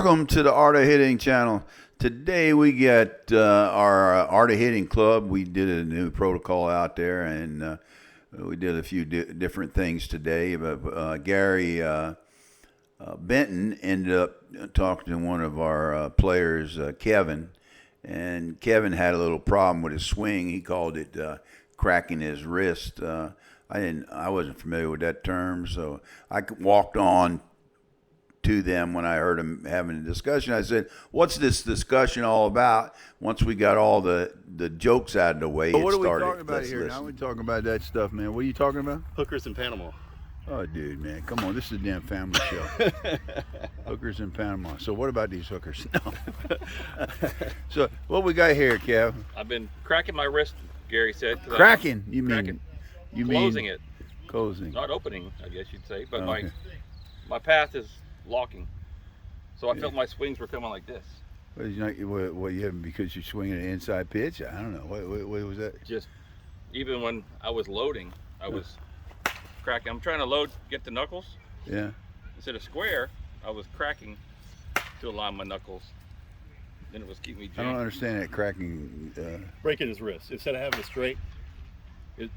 Welcome to the Art of Hitting channel. Today we got our Art of Hitting club. We did a new protocol out there, and we did a few different things today. But Gary Benton ended up talking to one of our players, Kevin, and Kevin had a little problem with his swing. He called it cracking his wrist. I wasn't familiar with that term, so I walked on to them when I heard them having a discussion. I said, "What's this discussion all about?" Once we got all the jokes out of the way, what it are we started. talking about here? Now we're talking about that stuff, man. What are you talking about? Hookers in Panama. Oh, dude, man, come on. This is a damn family show. Hookers in Panama. So what about these hookers? No. So what we got here, Kev? I've been cracking my wrist, Gary said. Cracking? You mean? Cracking. You Closing mean it. Closing. Not opening, I guess you'd say. But Okay. my path is locking. So I felt my swings were coming like this. What, you having because you're swinging an inside pitch? I don't know. What was that? Just even when I was loading, I was cracking. I'm trying to get the knuckles. Yeah. Instead of square, I was cracking to align my knuckles. Then it was keeping me I jammed. don't understand that cracking. Breaking his wrist. Instead of having it straight,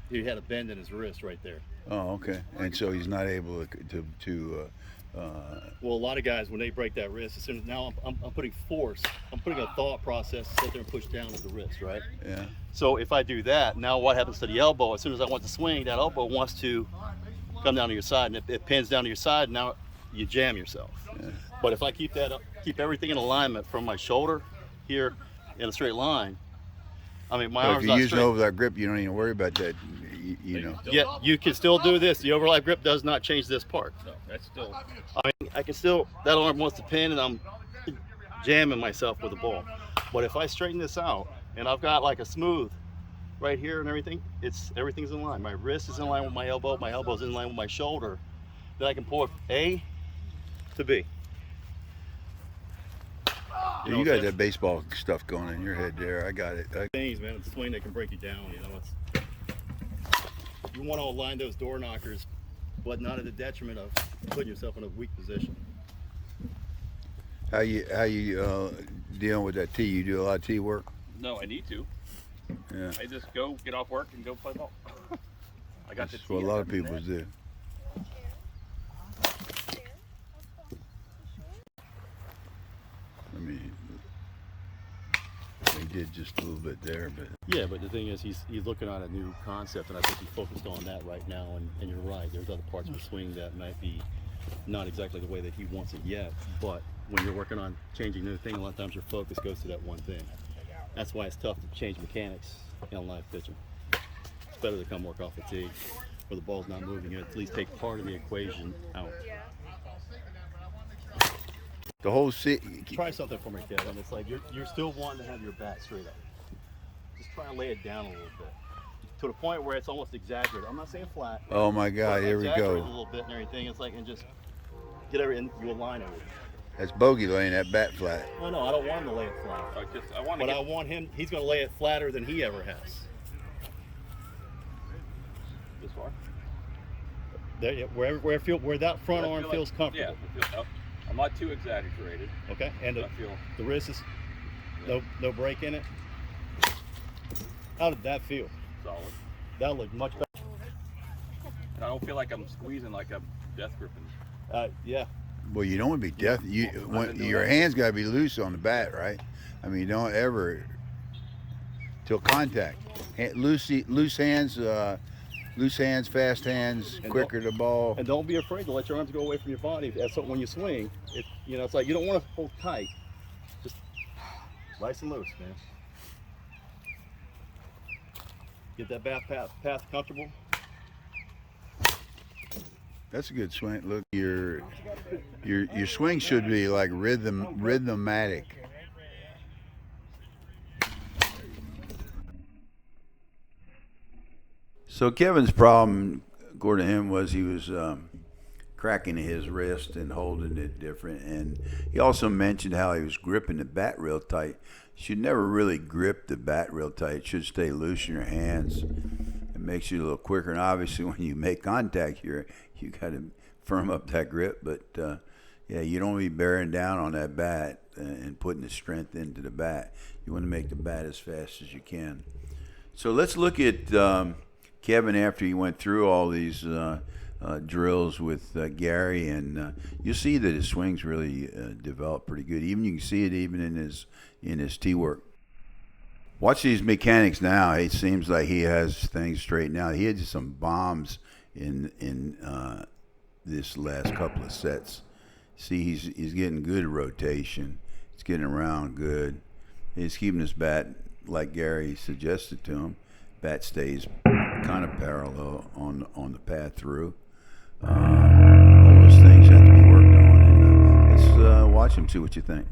he had a bend in his wrist right there. Oh, okay. And so he's not able to Well, a lot of guys, when they break that wrist, as soon as now I'm putting force, I'm putting a thought process to sit there and push down at the wrist, right? yeah. So if I do that, now what happens to the elbow? As soon as I want to swing, that elbow wants to come down to your side, and it pins down to your side. Now you jam yourself. Yeah. But if I keep that up, keep everything in alignment from my shoulder here in a straight line, I mean my But arms if not you're using straight. overlap grip, you don't even worry about that. You know. Yeah, you can still do this. The overlap grip does not change this part. No, that's still. I mean, I can still, that arm wants to pin and I'm jamming myself with the ball. But if I straighten this out and I've got like a smooth right here and everything, everything's in line. My wrist is in line with my elbow's in line with my shoulder. Then I can pull it A to B. Yeah, you got that baseball stuff going in your head there. I got it. Things, man, it's a swing that can break you down, you know. You want to align those door knockers, but not at the detriment of putting yourself in a weak position. How you dealing with that tee? You do a lot of tee work? No, I need to. Yeah. I just go get off work and go play ball. I got That's the what a tee lot out of there. people do. I mean, he did just a little bit there, but Yeah, but the thing is, he's looking at a new concept, and I think he's focused on that right now. And you're right, there's other parts of the swing that might be not exactly the way that he wants it yet. But when you're working on changing a new thing, a lot of times your focus goes to that one thing. That's why it's tough to change mechanics in live pitching. It's better to come work off the tee where the ball's not moving. You at least take part of the equation out. the whole Try something for me, Kevin. It's like you're still wanting to have your bat straight up. Just try to lay it down a little bit to the point where it's almost exaggerated. I'm not saying flat. Oh my God, but here we exaggerate go. a little bit and everything. It's like, and just get everything, you align everything. That's Bogey laying that bat flat. No, I don't want him to lay it flat. I want to But I want him, he's going to lay it flatter than he ever has. this far. There, yeah, where that front I arm feel feels like, comfortable. Yeah, I'm not too exaggerated. Okay, and I feel the wrist is no break in it. How did that feel? solid. That looked much better. And I don't feel like I'm squeezing like I'm death gripping. Yeah. Well, you don't want to be deaf. Your hands got to be loose on the bat, right? I mean, don't ever till contact. Loose hands, fast hands, And quicker the ball. And don't be afraid to let your arms go away from your body. When you swing, it's like you don't want to hold tight. Just nice and loose, man. Get that bat path comfortable. That's a good swing. Look, your swing should be like rhythmatic. So Kevin's problem, according to him, was he was cracking his wrist and holding it different. And he also mentioned how he was gripping the bat real tight. You should never really grip the bat real tight. It should stay loose in your hands. It makes you a little quicker. And obviously, when you make contact, you got to firm up that grip. But Yeah, you don't want to be bearing down on that bat and putting the strength into the bat. You want to make the bat as fast as you can. So let's look at Kevin after he went through all these drills with Gary, and you'll see that his swings really developed pretty good. Even you can see it even in his tee work. Watch these mechanics now. It seems like he has things straightened out. He had some bombs in this last couple of sets. See, he's getting good rotation. He's getting around good. He's keeping his bat like Gary suggested to him. Bat stays kind of parallel on the path through. All those things have to be worked on, and let's watch him, see what you think.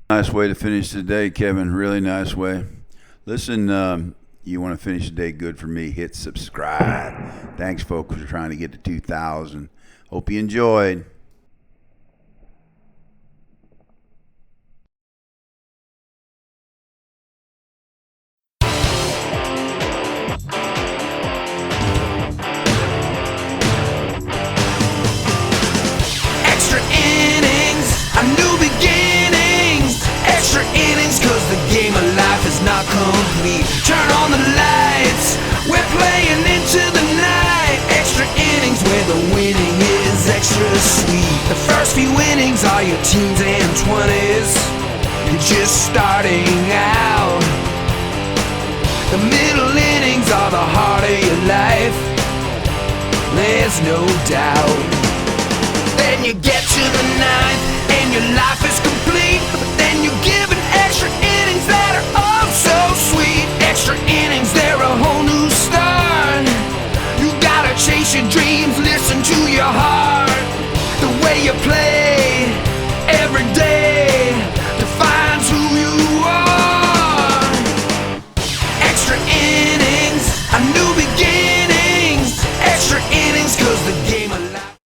Nice way to finish the day, Kevin. Really nice way. Listen, you want to finish the day good for me, hit subscribe. Thanks, folks, for trying to get to 2,000. Hope you enjoyed. Extra innings, a new beginnings. Extra innings, cause the game of life is not complete. Turn on the lights, we're playing into the night. Extra innings where the winning is extra sweet. The first few innings are your teens and 20s. You're just starting out. The middle innings are the heart of your life. There's no doubt. Then you get to the ninth and your life is complete. But then you give an extra innings that are oh so sweet. Extra innings, they're a whole new start. You gotta chase your dreams, listen to your heart. The way you play